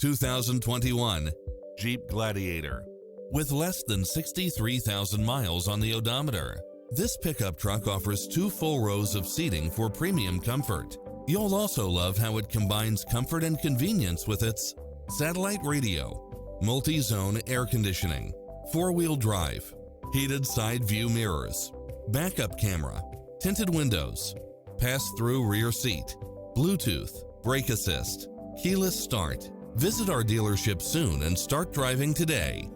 2021 Jeep Gladiator. With less than 63,000 miles on the odometer, this pickup truck offers 2 full rows of seating for premium comfort. You'll also love how it combines comfort and convenience with its satellite radio, multi-zone air conditioning, 4-wheel drive, heated side view mirrors, backup camera, tinted windows, pass-through rear seat, Bluetooth, brake assist, keyless start. Visit our dealership soon and start driving today.